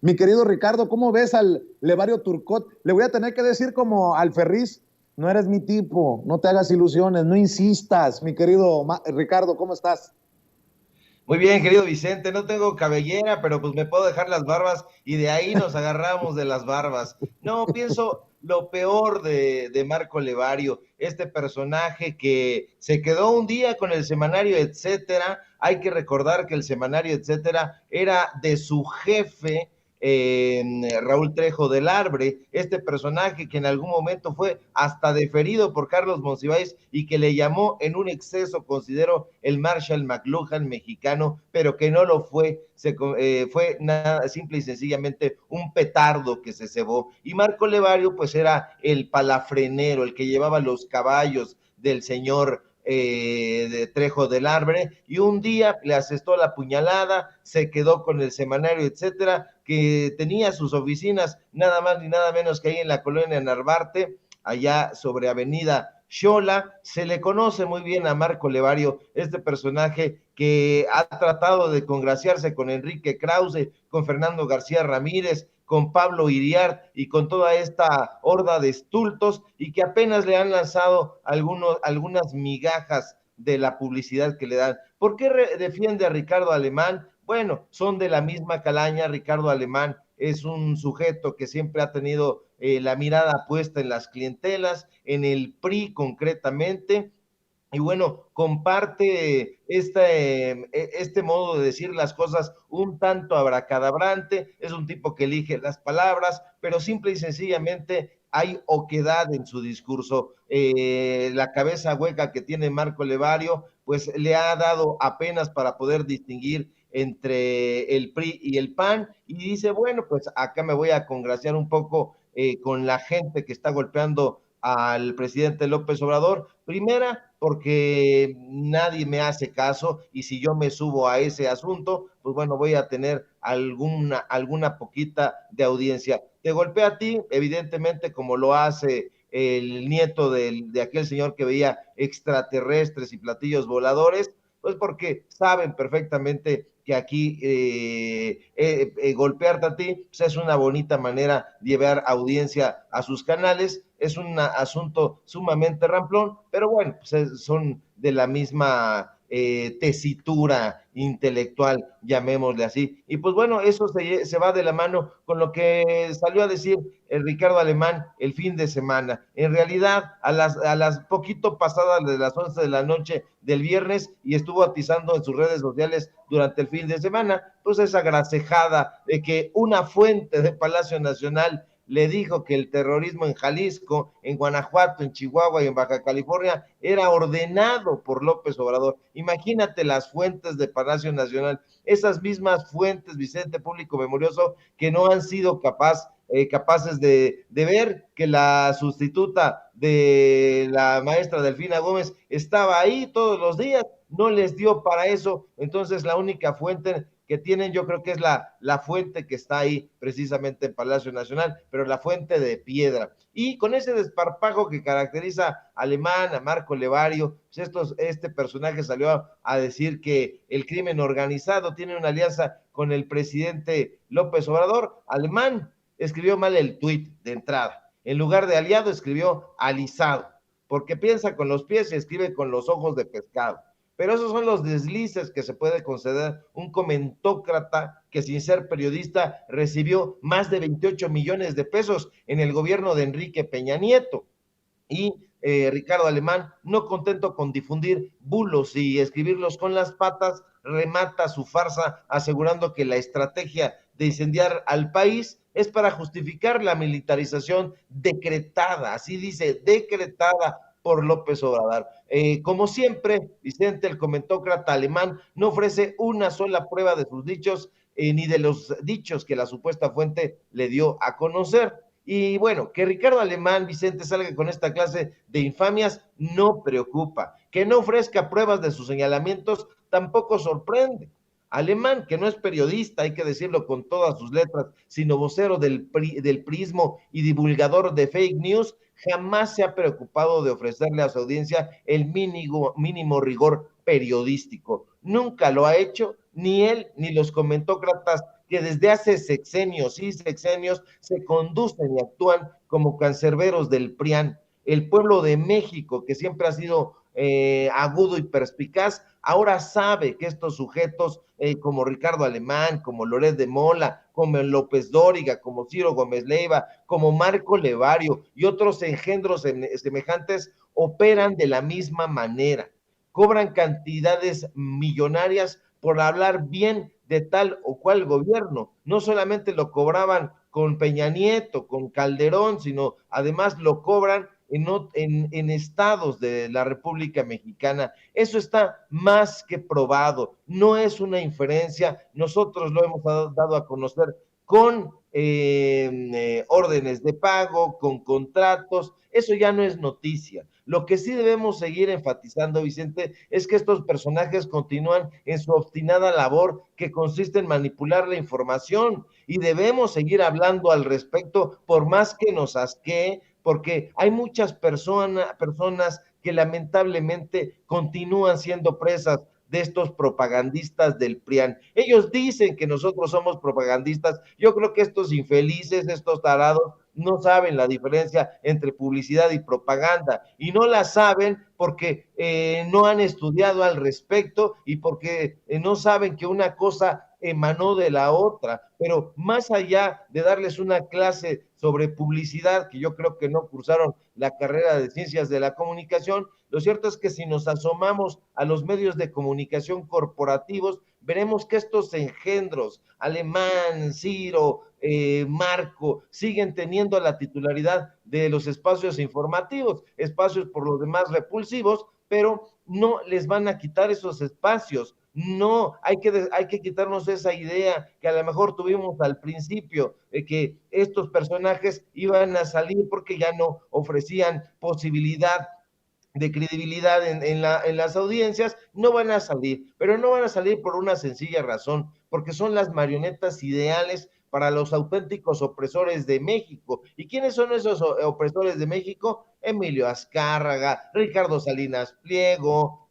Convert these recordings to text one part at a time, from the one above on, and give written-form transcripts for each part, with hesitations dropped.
Mi querido Ricardo, ¿cómo ves al Levario Turcot? Le voy a tener que decir como al Ferriz, no eres mi tipo, no te hagas ilusiones, no insistas. Mi querido Ricardo, ¿cómo estás? Muy bien, querido Vicente, no tengo cabellera, pero pues me puedo dejar las barbas y de ahí nos agarramos de las barbas. No, pienso lo peor de Marco Levario, este personaje que se quedó un día con el semanario, etcétera. Hay que recordar que el semanario, etcétera, era de su jefe, Raúl Trejo del Arbre, este personaje que en algún momento fue hasta deferido por Carlos Monsiváis y que le llamó en un exceso, considero, el Marshall McLuhan mexicano, pero que no lo fue, fue nada, simple y sencillamente un petardo que se cebó. Y Marco Levario pues era el palafrenero, el que llevaba los caballos del señor de Trejo del Arbre, y un día le asestó la puñalada, se quedó con el semanario, etcétera, que tenía sus oficinas nada más ni nada menos que ahí en la colonia Narvarte, allá sobre Avenida Xola. Se le conoce muy bien a Marco Levario, este personaje que ha tratado de congraciarse con Enrique Krause, con Fernando García Ramírez, con Pablo Iriart y con toda esta horda de estultos, y que apenas le han lanzado algunas migajas de la publicidad que le dan. ¿Por qué defiende a Ricardo Alemán? Bueno, son de la misma calaña. Ricardo Alemán es un sujeto que siempre ha tenido la mirada puesta en las clientelas, en el PRI concretamente, y bueno, comparte este modo de decir las cosas un tanto abracadabrante. Es un tipo que elige las palabras, pero simple y sencillamente hay oquedad en su discurso. La cabeza hueca que tiene Marco Levario, pues le ha dado apenas para poder distinguir entre el PRI y el PAN, y dice, bueno, pues acá me voy a congraciar un poco con la gente que está golpeando al presidente López Obrador. Primera, porque nadie me hace caso, y si yo me subo a ese asunto, pues bueno, voy a tener alguna poquita de audiencia. Te golpea a ti, evidentemente, como lo hace el nieto de aquel señor que veía extraterrestres y platillos voladores, pues porque saben perfectamente que aquí golpearte a ti pues es una bonita manera de llevar audiencia a sus canales. Es un asunto sumamente ramplón, pero bueno, pues son de la misma tesitura intelectual, llamémosle así. Y pues bueno, eso se va de la mano con lo que salió a decir el Ricardo Alemán el fin de semana. En realidad, a las poquito pasadas de las 11 de la noche del viernes, y estuvo atizando en sus redes sociales durante el fin de semana, pues esa grasejada de que una fuente de Palacio Nacional le dijo que el terrorismo en Jalisco, en Guanajuato, en Chihuahua y en Baja California era ordenado por López Obrador. Imagínate las fuentes de Palacio Nacional, esas mismas fuentes, Vicente Público Memorioso, que no han sido capaces de ver que la sustituta de la maestra Delfina Gómez estaba ahí todos los días, no les dio para eso. Entonces la única fuente que tienen, yo creo que es la fuente que está ahí precisamente en Palacio Nacional, pero la fuente de piedra. Y con ese desparpajo que caracteriza a Alemán, a Marco Levario, pues este personaje salió a decir que el crimen organizado tiene una alianza con el presidente López Obrador. Alemán escribió mal el tuit de entrada. En lugar de aliado escribió alisado, porque piensa con los pies y escribe con los ojos de pescado. Pero esos son los deslices que se puede conceder un comentócrata que, sin ser periodista, recibió más de 28 millones de pesos en el gobierno de Enrique Peña Nieto. Y Ricardo Alemán, no contento con difundir bulos y escribirlos con las patas, remata su farsa asegurando que la estrategia de incendiar al país es para justificar la militarización decretada, así dice, decretada por López Obrador. Como siempre, Vicente, el comentócrata alemán, no ofrece una sola prueba de sus dichos, ni de los dichos que la supuesta fuente le dio a conocer. Y bueno, que Ricardo Alemán, Vicente, salga con esta clase de infamias no preocupa. Que no ofrezca pruebas de sus señalamientos tampoco sorprende. Alemán, que no es periodista, hay que decirlo con todas sus letras, sino vocero del prismo y divulgador de fake news, jamás se ha preocupado de ofrecerle a su audiencia el mínimo rigor periodístico. Nunca lo ha hecho, ni él ni los comentócratas que desde hace sexenios y sexenios se conducen y actúan como cancerberos del PRIAN. El pueblo de México, que siempre ha sido agudo y perspicaz, ahora sabe que estos sujetos como Ricardo Alemán, como Loret de Mola, como López Dóriga, como Ciro Gómez Leiva, como Marco Levario y otros engendros semejantes operan de la misma manera. Cobran cantidades millonarias por hablar bien de tal o cual gobierno. No solamente lo cobraban con Peña Nieto, con Calderón, sino además lo cobran en estados de la República Mexicana. Eso está más que probado, no es una inferencia, nosotros lo hemos dado a conocer con órdenes de pago, con contratos, eso ya no es noticia. Lo que sí debemos seguir enfatizando, Vicente, es que estos personajes continúan en su obstinada labor que consiste en manipular la información y debemos seguir hablando al respecto por más que nos asquee, porque hay muchas personas que lamentablemente continúan siendo presas de estos propagandistas del PRIAN. Ellos dicen que nosotros somos propagandistas. Yo creo que estos infelices, estos tarados, no saben la diferencia entre publicidad y propaganda, y no la saben porque no han estudiado al respecto y porque no saben que una cosa emanó de la otra, pero más allá de darles una clase sobre publicidad, que yo creo que no cursaron la carrera de ciencias de la comunicación, lo cierto es que si nos asomamos a los medios de comunicación corporativos, veremos que estos engendros, Alemán, Ciro, Marco, siguen teniendo la titularidad de los espacios informativos, espacios por los demás repulsivos, pero no les van a quitar esos espacios. No, hay que quitarnos esa idea que a lo mejor tuvimos al principio, de que estos personajes iban a salir porque ya no ofrecían posibilidad de credibilidad en las audiencias, no van a salir, pero no van a salir por una sencilla razón, porque son las marionetas ideales para los auténticos opresores de México. ¿Y quiénes son esos opresores de México? Emilio Azcárraga, Ricardo Salinas Pliego,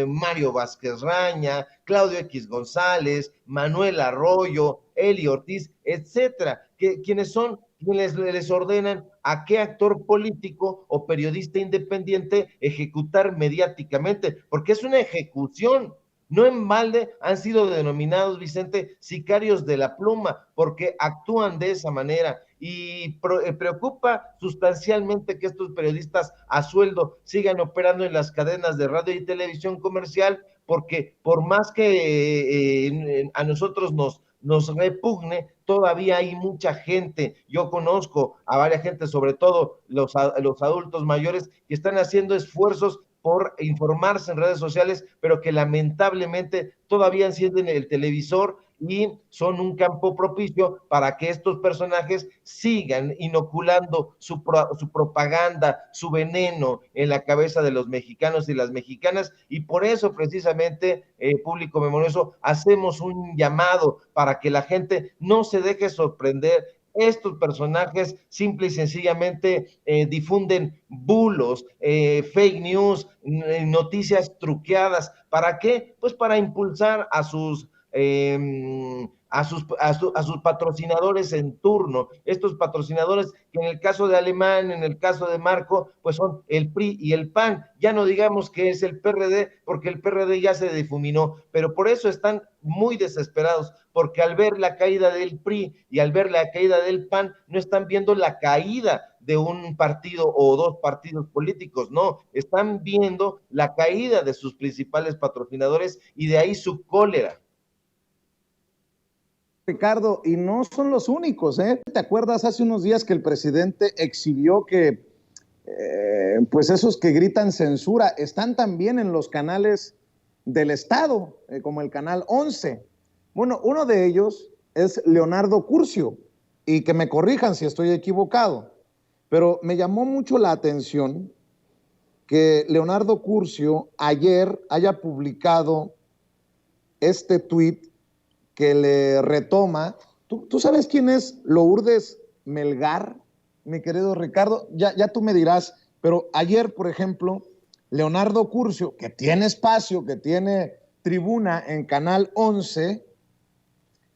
Mario Vázquez Raña, Claudio X González, Manuel Arroyo, Eli Ortiz, etcétera, quienes son quienes les ordenan a qué actor político o periodista independiente ejecutar mediáticamente, porque es una ejecución. No en balde han sido denominados, Vicente, sicarios de la pluma, porque actúan de esa manera y preocupa sustancialmente que estos periodistas a sueldo sigan operando en las cadenas de radio y televisión comercial, porque por más que a nosotros nos repugne, todavía hay mucha gente, yo conozco a varias gente, sobre todo los adultos mayores, que están haciendo esfuerzos por informarse en redes sociales, pero que lamentablemente todavía encienden el televisor y son un campo propicio para que estos personajes sigan inoculando su propaganda, su veneno en la cabeza de los mexicanos y las mexicanas, y por eso precisamente, público memorioso, hacemos un llamado para que la gente no se deje sorprender. Estos personajes simple y sencillamente difunden bulos, fake news, noticias truqueadas. ¿Para qué? Pues para impulsar a sus patrocinadores en turno, estos patrocinadores que en el caso de Alemán, en el caso de Marco, pues son el PRI y el PAN, ya no digamos que es el PRD, porque el PRD ya se difuminó, pero por eso están muy desesperados, porque al ver la caída del PRI y al ver la caída del PAN, no están viendo la caída de un partido o dos partidos políticos, no, están viendo la caída de sus principales patrocinadores y de ahí su cólera. Ricardo, y no son los únicos, ¿eh? ¿Te acuerdas hace unos días que el presidente exhibió que, pues esos que gritan censura están también en los canales del Estado, como el canal 11? Bueno, uno de ellos es Leonardo Curcio, y que me corrijan si estoy equivocado, pero me llamó mucho la atención que Leonardo Curcio ayer haya publicado este tuit que le retoma. ¿Tú sabes quién es Lourdes Melgar, mi querido Ricardo? Ya tú me dirás, pero ayer, por ejemplo, Leonardo Curcio, que tiene espacio, que tiene tribuna en Canal 11,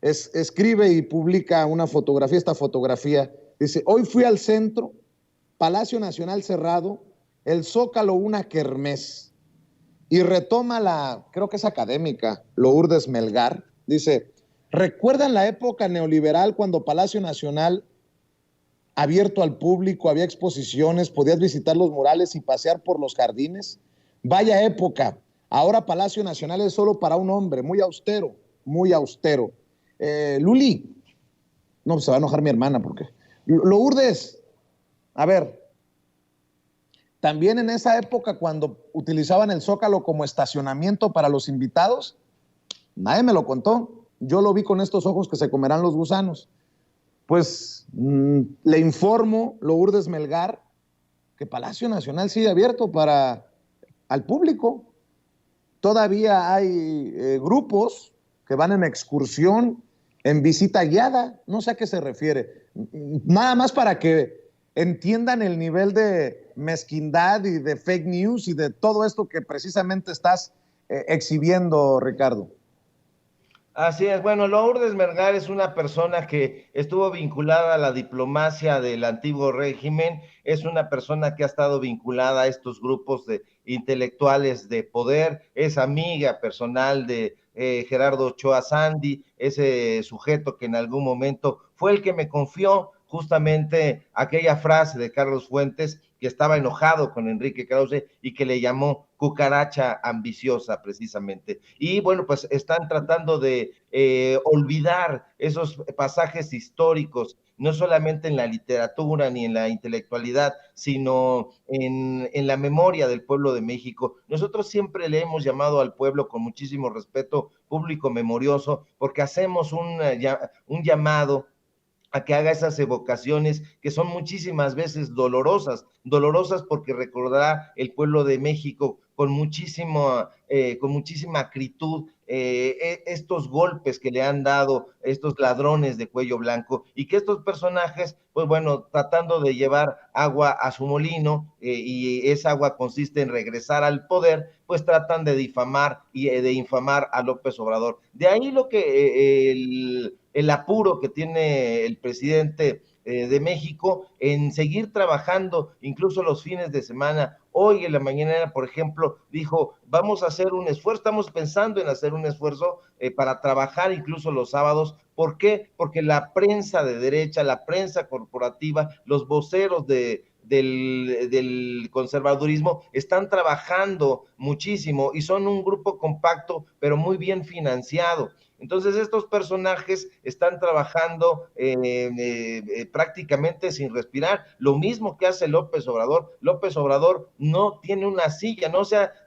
escribe y publica una fotografía, esta fotografía, dice, hoy fui al centro, Palacio Nacional cerrado, el Zócalo una kermés, y retoma creo que es académica, Lourdes Melgar, dice, ¿recuerdan la época neoliberal cuando Palacio Nacional, abierto al público, había exposiciones, podías visitar los murales y pasear por los jardines? Vaya época, ahora Palacio Nacional es solo para un hombre, muy austero, muy austero. Luli, no, se va a enojar mi hermana porque... Lourdes, a ver, también en esa época cuando utilizaban el Zócalo como estacionamiento para los invitados, nadie me lo contó, yo lo vi con estos ojos que se comerán los gusanos. Pues le informo, Lourdes Melgar, que Palacio Nacional sigue abierto al público. Todavía hay grupos que van en excursión, en visita guiada, no sé a qué se refiere. Nada más para que entiendan el nivel de mezquindad y de fake news y de todo esto que precisamente estás exhibiendo, Ricardo. Así es, bueno, Lourdes Melgar es una persona que estuvo vinculada a la diplomacia del antiguo régimen, es una persona que ha estado vinculada a estos grupos de intelectuales de poder, es amiga personal de Gerardo Ochoa Sandy, ese sujeto que en algún momento fue el que me confió justamente aquella frase de Carlos Fuentes, que estaba enojado con Enrique Krause y que le llamó cucaracha ambiciosa precisamente. Y bueno, pues están tratando de olvidar esos pasajes históricos, no solamente en la literatura ni en la intelectualidad, sino en la memoria del pueblo de México. Nosotros siempre le hemos llamado al pueblo con muchísimo respeto público memorioso, porque hacemos un llamado a que haga esas evocaciones que son muchísimas veces dolorosas porque recordará el pueblo de México con muchísima acritud estos golpes que le han dado estos ladrones de cuello blanco y que estos personajes, pues bueno, tratando de llevar agua a su molino y esa agua consiste en regresar al poder, pues tratan de difamar y de infamar a López Obrador. De ahí lo que el apuro que tiene el presidente de México en seguir trabajando incluso los fines de semana. Hoy en la mañana, por ejemplo, dijo, vamos a hacer un esfuerzo, estamos pensando en hacer un esfuerzo para trabajar incluso los sábados. ¿Por qué? Porque la prensa de derecha, la prensa corporativa, los voceros del conservadurismo están trabajando muchísimo y son un grupo compacto, pero muy bien financiado. Entonces estos personajes están trabajando prácticamente sin respirar, lo mismo que hace López Obrador. López Obrador no tiene una silla,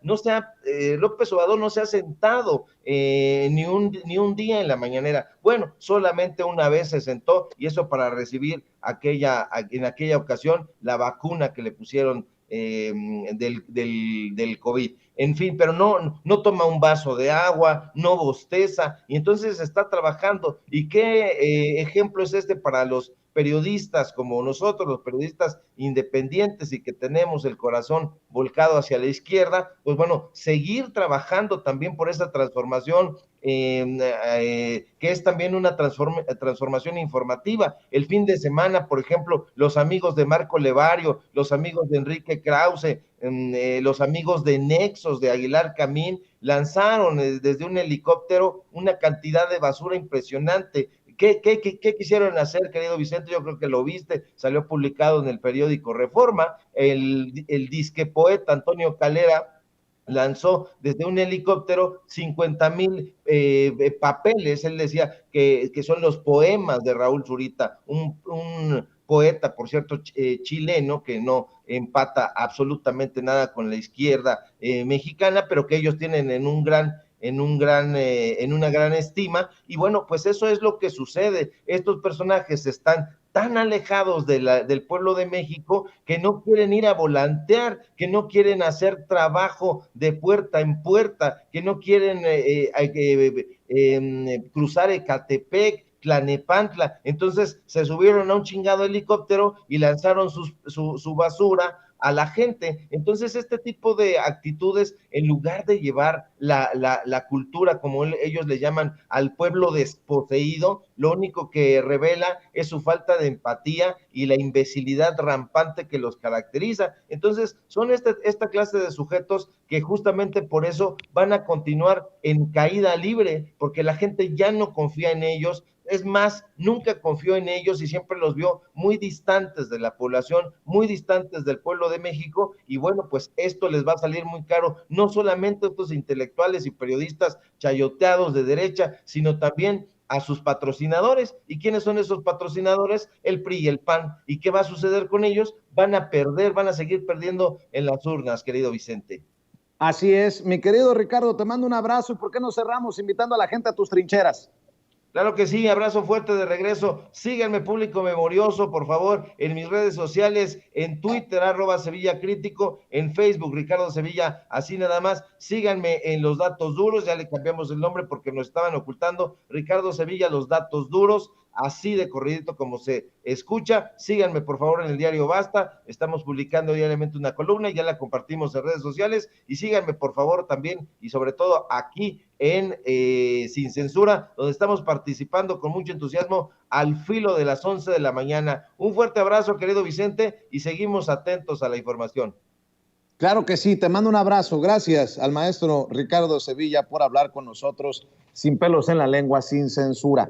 López Obrador no se ha sentado ni un día en la mañanera. Bueno, solamente una vez se sentó y eso para recibir en aquella ocasión la vacuna que le pusieron del COVID. En fin, pero no toma un vaso de agua, no bosteza, y entonces está trabajando. ¿Y qué ejemplo es este para los periodistas como nosotros, los periodistas independientes y que tenemos el corazón volcado hacia la izquierda? Pues bueno, seguir trabajando también por esa transformación, que es también una transformación informativa. El fin de semana, por ejemplo, los amigos de Marco Levario, los amigos de Enrique Krause, los amigos de Nexos, de Aguilar Camín, lanzaron desde un helicóptero una cantidad de basura impresionante. ¿Qué quisieron hacer, querido Vicente? Yo creo que lo viste, salió publicado en el periódico Reforma, el disque poeta Antonio Calera lanzó desde un helicóptero 50,000 papeles. Él decía que son los poemas de Raúl Zurita, un poeta, por cierto, chileno, que no empata absolutamente nada con la izquierda mexicana, pero que ellos tienen en una gran estima. Y bueno, pues eso es lo que sucede. Estos personajes están tan alejados del pueblo de México que no quieren ir a volantear, que no quieren hacer trabajo de puerta en puerta, que no quieren cruzar Ecatepec, Tlanepantla. Entonces se subieron a un chingado helicóptero y lanzaron su basura a la gente. Entonces este tipo de actitudes, en lugar de llevar la cultura, como ellos le llaman, al pueblo desposeído, lo único que revela es su falta de empatía y la imbecilidad rampante que los caracteriza. Entonces son esta clase de sujetos que justamente por eso van a continuar en caída libre, porque la gente ya no confía en ellos. Es más, nunca confió en ellos y siempre los vio muy distantes de la población, muy distantes del pueblo de México, y bueno, pues esto les va a salir muy caro, no solamente a estos intelectuales y periodistas chayoteados de derecha, sino también a sus patrocinadores. ¿Y quiénes son esos patrocinadores? El PRI y el PAN. ¿Y qué va a suceder con ellos? Van a perder, van a seguir perdiendo en las urnas, querido Vicente. Así es, mi querido Ricardo, te mando un abrazo y ¿por qué no cerramos invitando a la gente a tus trincheras? Claro que sí, abrazo fuerte de regreso. Síganme, público memorioso, por favor, en mis redes sociales, en Twitter, @Sevilla Crítico, en Facebook, Ricardo Sevilla, así nada más. Síganme en Los Datos Duros, ya le cambiamos el nombre porque nos estaban ocultando. Ricardo Sevilla, Los Datos Duros, así de corridito como se escucha. Síganme, por favor, en el diario Basta. Estamos publicando diariamente una columna y ya la compartimos en redes sociales. Y síganme, por favor, también y sobre todo aquí en Sin Censura, donde estamos participando con mucho entusiasmo al filo de las 11 de la mañana. Un fuerte abrazo, querido Vicente, y seguimos atentos a la información. Claro que sí, te mando un abrazo. Gracias al maestro Ricardo Sevilla por hablar con nosotros sin pelos en la lengua, sin censura.